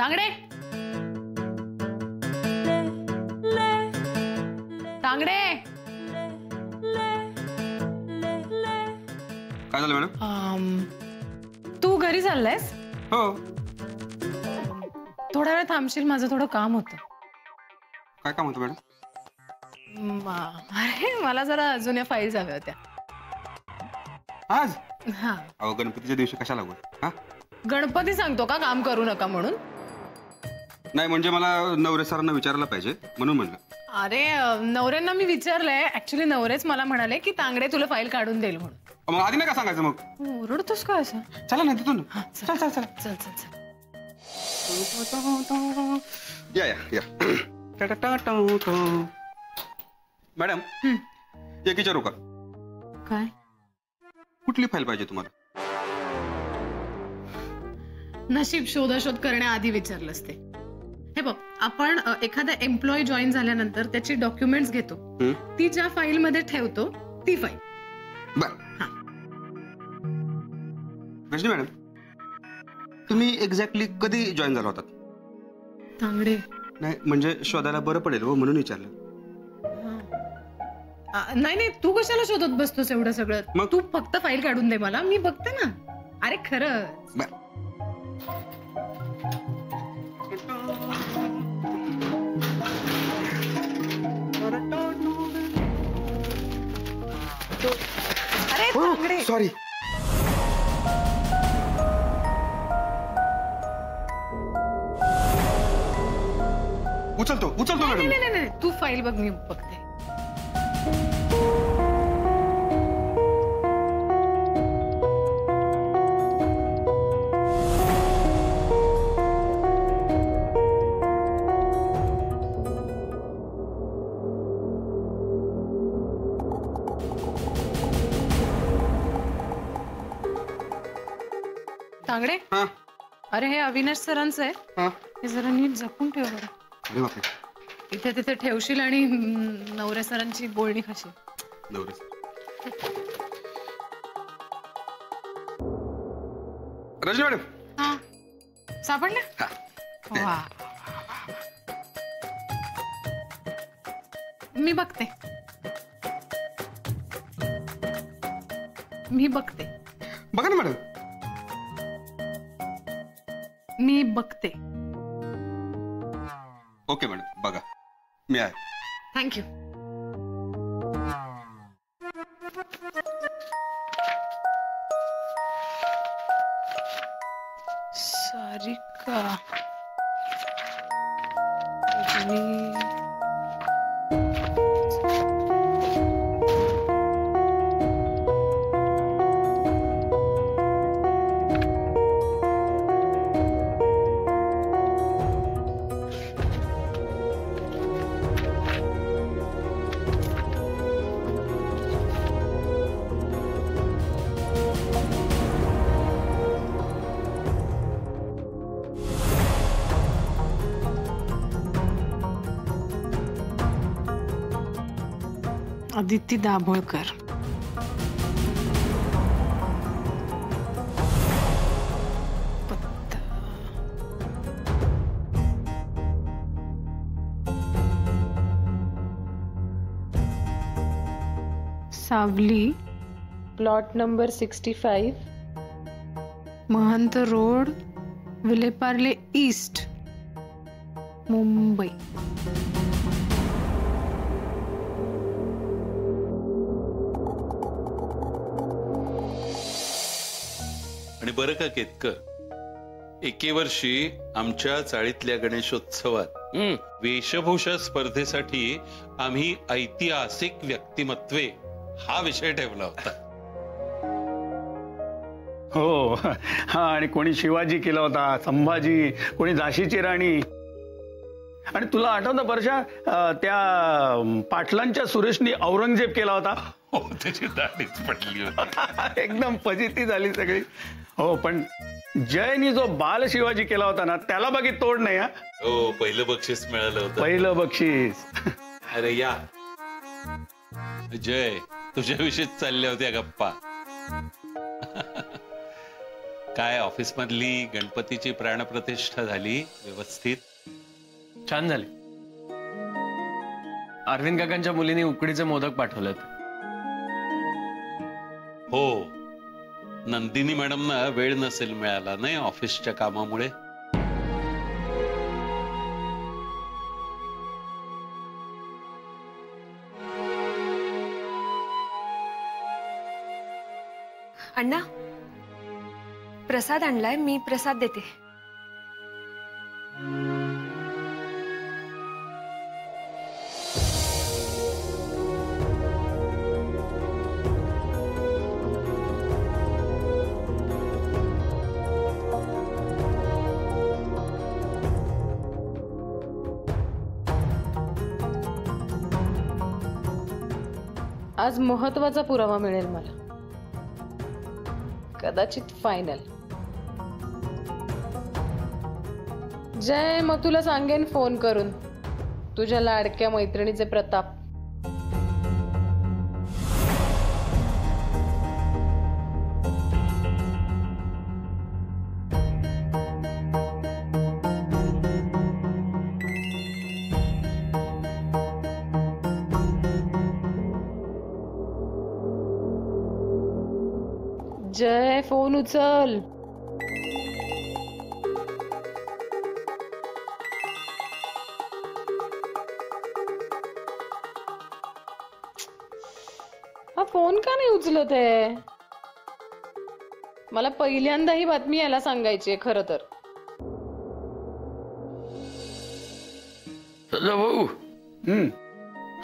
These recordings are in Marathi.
तांगडे तांगडे काय झालं मॅडम? तू घरी चाललायस? हो. थोडा वेळ थांबशील, माझं थोडं काम होतं. काय काम होतं मॅडम? अरे मला जरा जुन्या फाईल्स हव्या होत्या. आज? हा. अहो गणपतीच्या दिवशी कशाला लागू? हा, गणपती सांगतो का काम करू नका म्हणून? नाही म्हणजे मला नवरे सरांना विचारायला पाहिजे म्हणून म्हणलं. अरे नवऱ्यांना मी विचारलंय. ऍक्च्युली नवरेच मला म्हणाले की तांगडे तुला फाईल काढून देईल म्हणून. मग आधी नाही का सांगायचं? मग ओरडतोस का असं? चला ना तिथून. चल चल चल चल चल चल. या या या. मॅडम एक विचारू का? काय? कुठली फाईल पाहिजे तुम्हाला? नशीब शोधाशोध करण्याआधी विचारलंस ते. हे बघ, आपण एखादा एम्प्लॉई जॉईन झाल्यानंतर त्याची डॉक्युमेंट्स घेतो, ती ज्या फाईल मध्ये ठेवतो ती फाईल. बर. रजनी मॅडम, तुम्ही एक्झॅक्टली कधी जॉईन झाला होता? तांगडे नाही म्हणजे शोधायला बरं पडेल हो म्हणून विचारलं. नाही नाही, तू कशाला शोधत बसतोस एवढं सगळं? मग तू फक्त फाईल काढून दे मला, मी बघते ना. अरे खरं. अरे तांगडे सॉरी. उचलतो उचलतो मॅडम. नाही नाही नाही, तू फाईल बघ, मी बघते. तांगडे, अरे हे अविनाश सरांचं आहे. हे जरा नीट जपून ठेव बरं. अरे बापरे. इथे तिथे ठेवशील आणि नवऱ्या सरांची बोलणी खाशील. नवरे रजनी मॅडम. हा सापडलं? वा, मी बघते. मी बघते. बघा ना मॅडम. मी बघते. ओके मॅडम बघा, मी आहे. थँक्यू. सारिका आदिती दाभोळकर. सावली, प्लॉट नंबर 65, महंत रोड, विलेपार्ले ईस्ट, मुंबई. आणि बरं का केतकर, एके वर्षी आमच्या चाळीतल्या गणेशोत्सवात वेशभूषा स्पर्धेसाठी आम्ही ऐतिहासिक व्यक्तिमत्वे हा विषय ठेवला होता. हो, हा. आणि कोणी शिवाजी केला होता, संभाजी, कोणी झाशीची राणी. आणि तुला आठवतं वर्षा, त्या पाटलांच्या सुरेशनी औरंगजेब केला होता. हो, त्याची दाढीच पडली होती. एकदम फजिती झाली सगळी. हो, पण जयनी जो बाल शिवाजी केला होता ना, त्याला बाकी तोड नाही. हा, हो, पहिलं बक्षीस मिळालं होतं. पहिलं बक्षीस. अरे या जय, तुझ्याविषयीच चालल्या होत्या गप्पा. काय ऑफिस मधली गणपतीची प्राणप्रतिष्ठा झाली व्यवस्थित? छान झाले. अरविंद काकांच्या मुलीने उकडीचे मोदक पाठवलेत. हो, नंदिनी मॅडमना वेळ नसेल मिळाला नाही ऑफिसच्या कामामुळे. अण्णा, प्रसाद आणलाय, मी प्रसाद देते. आज महत्वाचा पुरावा मिळेल मला, कदाचित फायनल. जय, मग तुला सांगेन फोन करून तुझ्या लाडक्या मैत्रिणीचे प्रताप. जय, फोन उचल. हा फोन का नाही उचलत आहे? मला पहिल्यांदा ही बातमी याला सांगायची खर तर. भाऊ,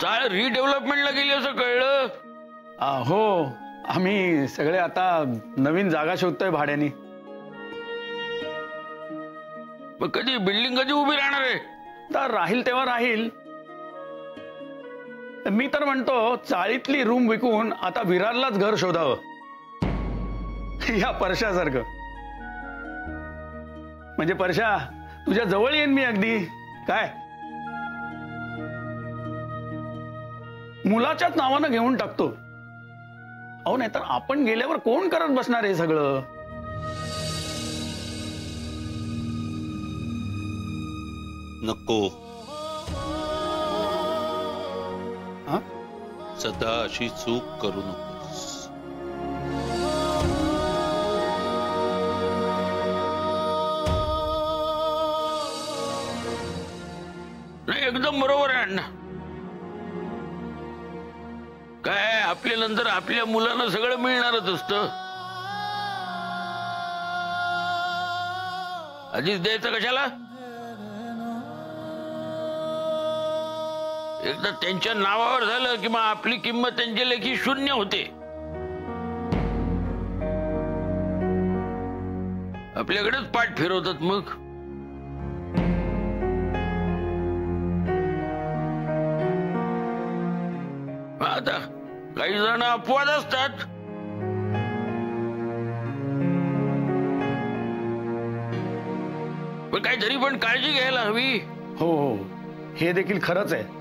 चाळ रिडेव्हलपमेंटला गेली असं कळलं. हो, आम्ही सगळे आता नवीन जागा शोधतोय भाड्याने. मग कधी बिल्डिंग कधी उभी राहणार आहे? तर राहील तेव्हा राहील. मी तर म्हणतो चाळीतली रूम विकून आता विरारलाच घर शोधावं, या परशासारखं. म्हणजे परशा, तुझ्या जवळ येईन मी अगदी. काय मुलाच्याच नावानं घेऊन टाकतो. अहो, नाही तर आपण गेल्यावर कोण करत बसणार हे सगळं? नको, हा? सदा अशी चूक करू नकोस. नाही, एकदम बरोबर आहे अण्णा. काय आपल्या नंतर आपल्या मुलांना सगळं मिळणारच असतं. आधीच द्यायचं कशाला? एकदा त्यांच्या नावावर झालं की मग आपली किंमत त्यांच्या लेखी शून्य होते. आपल्याकडेच पाठ फिरवतात. मग आता काही जण अपवाद असतात. पण काहीतरी पण काळजी घ्यायला हवी. हो हो, हे देखील खरंच आहे.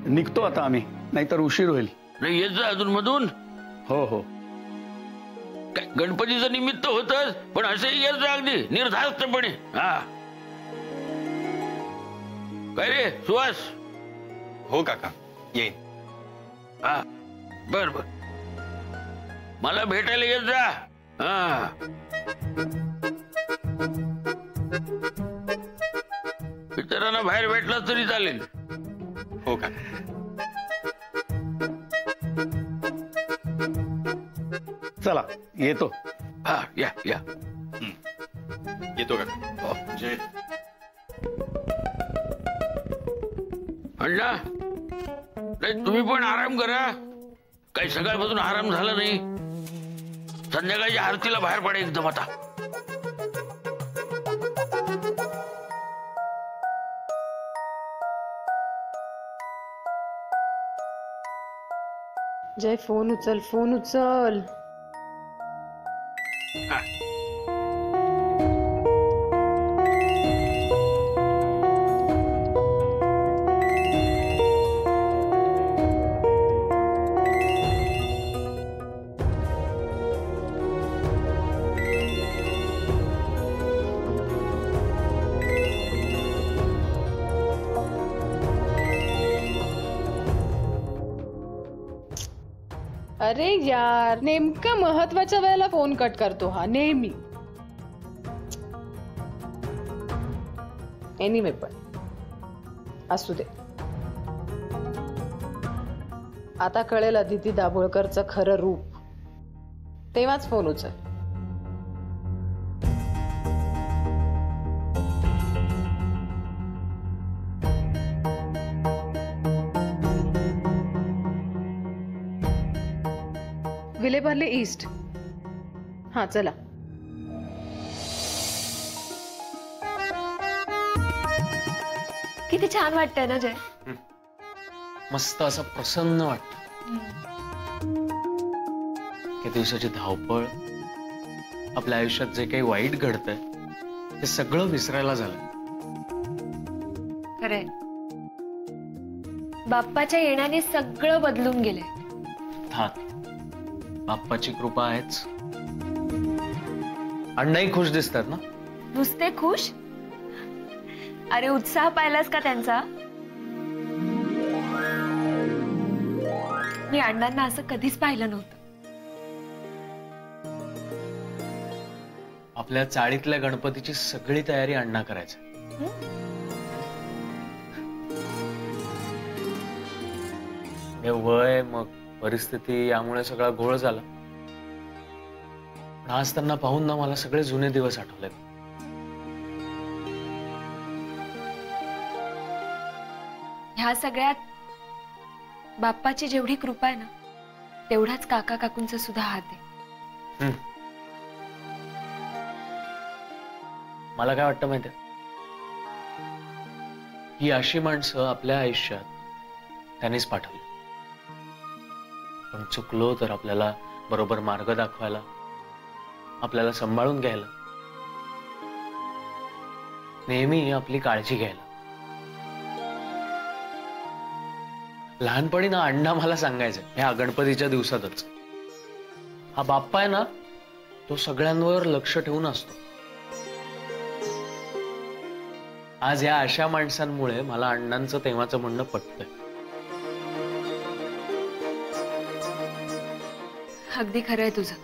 निघतो आता आम्ही, नाहीतर उशीर होईल. नाही, येत जा अजून मधून. हो हो. काय गणपतीचं निमित्त होतच, पण असंही येत जा अगदी निर्धास्तपणे. हा, काय रे सुहास? हो काका, येईन. हा, बर बर. मला भेटायला येत जा. हा, मित्रांना बाहेर भेटला तरी चालेल. हो काका. चला येतो. हा, या या. येतो काका. जय. अण्णा, नाही तुम्ही पण आराम करा. काही सकाळपासून आराम झाला नाही. संध्याकाळच्या आरतीला बाहेर पडा एकदम आता. जय, फोन उचल, फोन उचल. अरे यार, नेमका महत्वाच्या वेळेला फोन कट करतो हा नेहमी. एनिवे पण असू दे. आता कळेल अदिती दाभोळकरचं खरं रूप, तेव्हाच फोन उचल. विलेपार्ले ईस्ट. हा चला. किती छान वाटतंय ना जय. मस्त असं प्रसन्न वाटत. या दिवसाची धावपळ, आपल्या आयुष्यात जे काही वाईट घडतंय ते सगळं विसरायला झालं. खरंय, बाप्पाच्या येण्याने सगळं बदलून गेलंय. अर्थात बाप्पाची कृपा आहेच. अण्णाही खुश दिसतात ना. नुसते खुश? अरे उत्साह पाहिलास का त्यांचा? मी अण्णांना असं कधीच पाहिलं नव्हतं. आपल्या चाळीतल्या गणपतीची सगळी तयारी अण्णा करायचं. हे वय, मग परिस्थिती, यामुळे सगळा घोळ झाला. पण आज त्यांना पाहून ना मला सगळे जुने दिवस आठवले. ह्या सगळ्यात बाप्पाची जेवढी कृपा आहे ना, तेवढाच काका काकूंचा सुद्धा हात आहे. मला काय वाटतं माहितीये, ही अशी माणसं आपल्या आयुष्यात त्यांनीच पाठवली. पण चुकलो तर आपल्याला बरोबर मार्ग दाखवायला, आपल्याला सांभाळून घ्यायला, नेहमी आपली काळजी घ्यायला. लहानपणी ना अण्णा मला सांगायचं, ह्या गणपतीच्या दिवसातच, हा बाप्पा आहे ना, तो सगळ्यांवर लक्ष ठेवून असतो. आज या अशा माणसांमुळे मला अण्णांचं तेव्हाचं म्हणणं पटतंय. अगदी खरंय तुझं.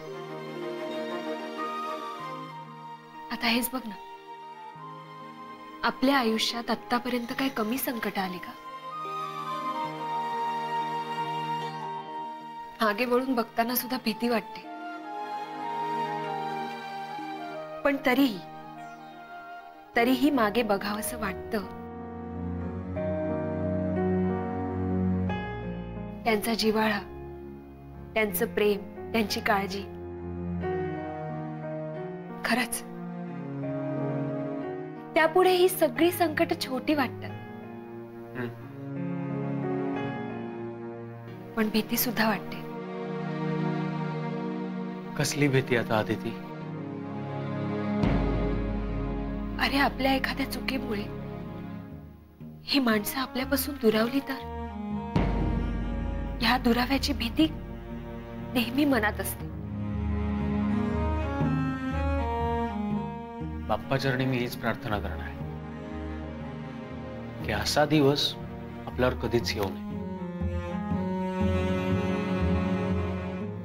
आता हेच बघ ना, आपल्या आयुष्यात आतापर्यंत काय कमी संकट आली का? मागे वळून बघताना सुद्धा भीती वाटते. पण तरीही मागे बघावंसं वाटतं. त्यांचा जिव्हाळा, त्यांचं प्रेम, त्यांची काळजी, खरंच त्यापुढे ही सगळी संकट छोटी वाटतात. पण भीती सुद्धा वाटते. कसली भीती आता अदिती? अरे आपल्या एखाद्या चुकीमुळे ही माणसं आपल्यापासून दुरावली तर? ह्या दुराव्याची भीती नेहमी मनात असते. बाप्पाचरणी मी हीच प्रार्थना करणार आहे की असा दिवस आपल्यावर कधीच येऊ नये.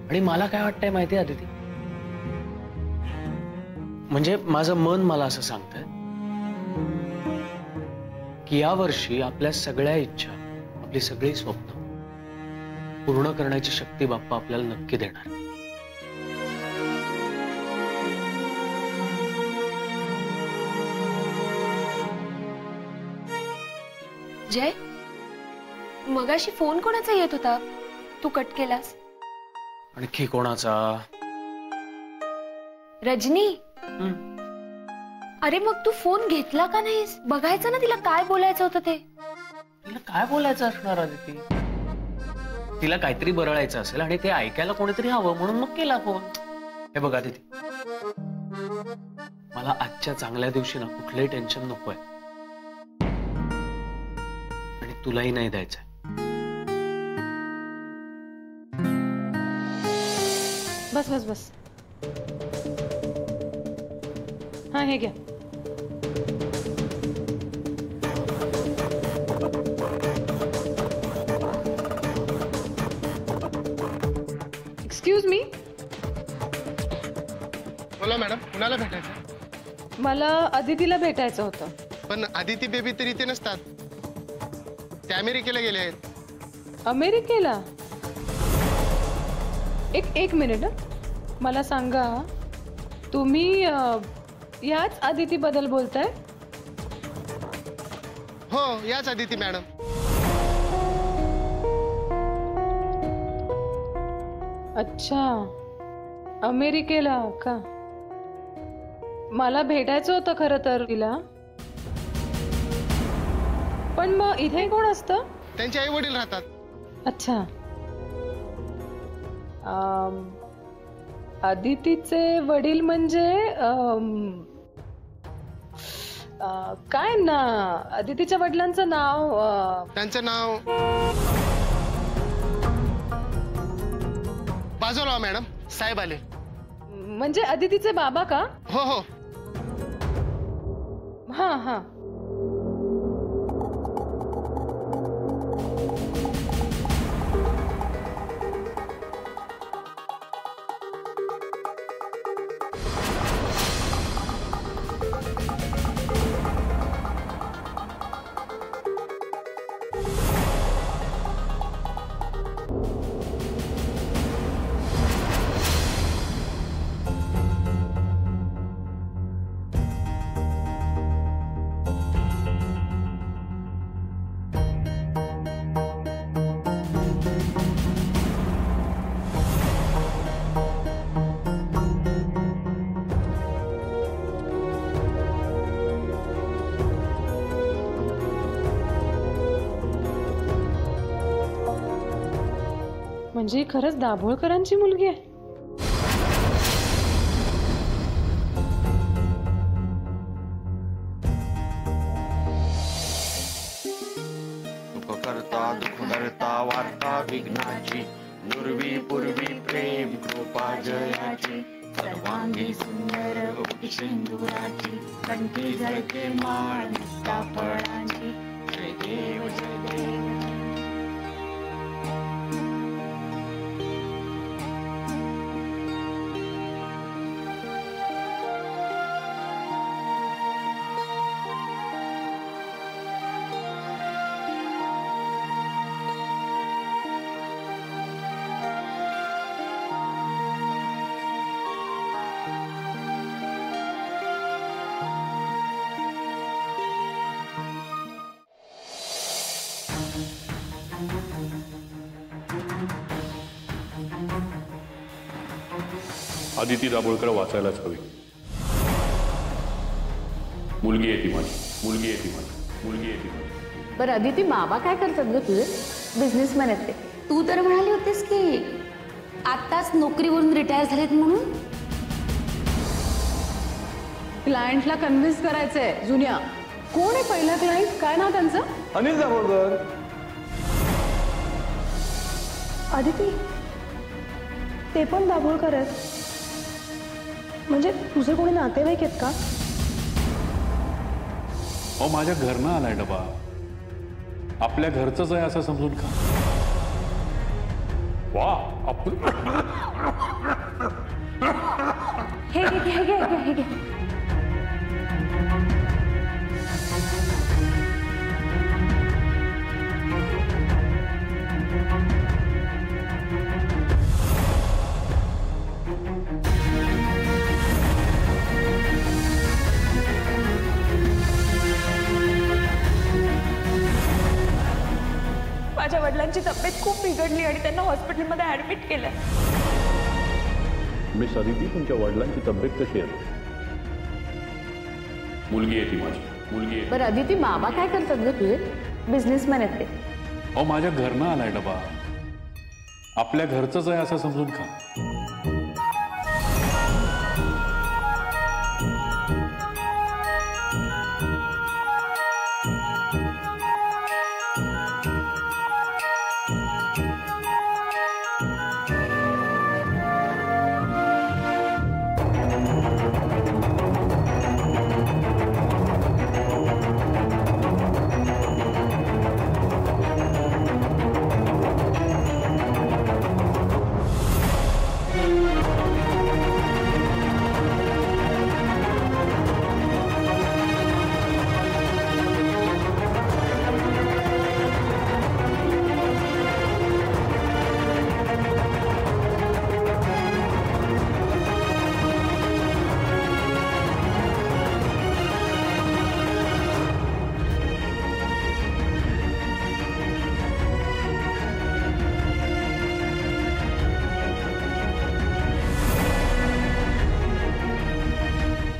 आणि मला काय वाटतंय माहितीये अदिती, म्हणजे माझं मन मला असं सांगतंय की या वर्षी आपल्या सगळ्या इच्छा, आपली सगळी स्वप्न पूर्ण करण्याची शक्ती बाप्पा आपल्याला नक्की देणार. जय, मगाशी फोन कोणाचा येत होता? तू कट केलास? आणखी कोणाचा? रजनी. अरे मग तू फोन घेतला का नाहीस? बघायचं ना तिला काय बोलायचं होतं ते. तिला काय बोलायचं असणार अदिती? तिला काहीतरी बरळायचं असेल आणि ते ऐकायला कोणीतरी हवं म्हणून मग केला फोन. हे बघा अदिती, मला आजच्या चांगल्या दिवशी ना कुठलंही टेन्शन नकोय आणि तुलाही नाही द्यायचंय. बस बस बस. हा हे घ्या. एक्सक्यूज मी, बोला मॅडम, कुणाला भेटायचं? मला अदितीला भेटायचं होतं. पण आदिती बेबी तर इथे नसतात, ते अमेरिकेला गेले आहेत. अमेरिकेला? एक मिनिट. मला सांगा, तुम्ही याच अदिती बद्दल बोलताय? हो, याच आदिती मॅडम. अच्छा, अमेरिकेला का? मला भेटायचं होतं खरं तर तिला. पण मग इथे कोण असतं? त्यांचे आई वडील राहतात. अच्छा. अदितीचे वडील म्हणजे काय ना, अदितीच्या वडिलांचं नाव? त्यांचं नाव बाजूला मॅडम, साहेब आले. म्हणजे अदितीचे बाबा का? हो हो. हा हा. म्हणजे ही खरंच दाभोळकरांची मुलगी आहे? दुःखकर्ता दुःखकर्ता वार्ता विघ्नाची, नुर्वी पूर्वी प्रेम कृपा जयाची, सर्वांगी सुंदर सिंदुराची, कंठी झळके माळ निष्ठा फळांची. जय देव जय देव. आदिती दाभोळकर वाचायलाच हवी. मुलगी आहे ती माझी, मुलगी आहे ती माझी, मुलगी आहे ती माझी. बरं अदिती, बाबा काय करतात ग तुझे? बिझनेसमॅन आहेत ते. तू तर म्हणाली होतीस की आताच नोकरीवरून रिटायर झालेत म्हणून. क्लायंटला कन्व्हिन्स करायचंय. जुन्या कोण आहे पहिला क्लायंट? काय नाव त्यांचं? अनिल दाभोळकर. आदिती, ते पण दाभोळकर आहेत? म्हणजे तुझे कोणी नातेवाईक आहेत का? अहो, माझ्या घरनं आलाय डबा. आपल्या घरचंच आहे असं समजून का? वा, हे घे हे घे हे घे. माझ्या वडिलांची तब्येत खूप बिघडली आणि त्यांना हॉस्पिटलमध्ये ऍडमिट केलं. मिस अदिती, तुमच्या वडिलांची तब्येत कशी आहे? मुलगी आहे ती माझी, मुलगी आहे. बरं अदिती, बाबा काय करतात ग तुझे? बिझनेसमॅन आहेत ते. अहो, माझ्या घरनं आलाय डबा. आपल्या घरचंच आहे असं समजून का?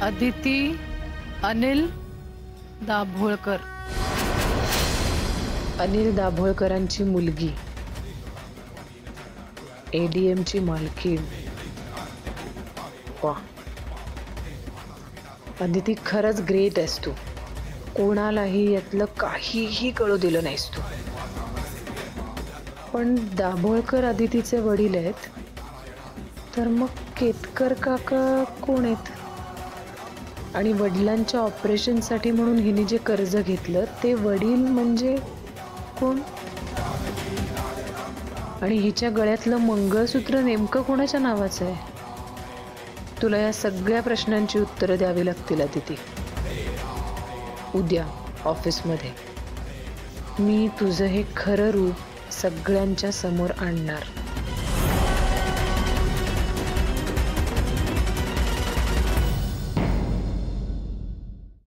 अदिती अनिल दाभोळकर. अनिल दाभोळकरांची मुलगी, ADM ची मालकीण. वा, अदिती खरंच ग्रेट आहेस तू. कोणालाही यातलं काहीही कळू दिलं नाहीस तू. पण दाभोळकर अदितीचे वडील आहेत, तर मग केतकर काका कोण आहेत? आणि वडिलांच्या ऑपरेशनसाठी म्हणून हिने जे कर्ज घेतलं ते वडील म्हणजे कोण? आणि हिच्या गळ्यातलं मंगळसूत्र नेमकं कोणाच्या नावाचं आहे? तुला या सगळ्या प्रश्नांची उत्तरं द्यावी लागतील अदिती. उद्या ऑफिसमध्ये मी तुझं हे खरं रूप सगळ्यांच्या समोर आणणार.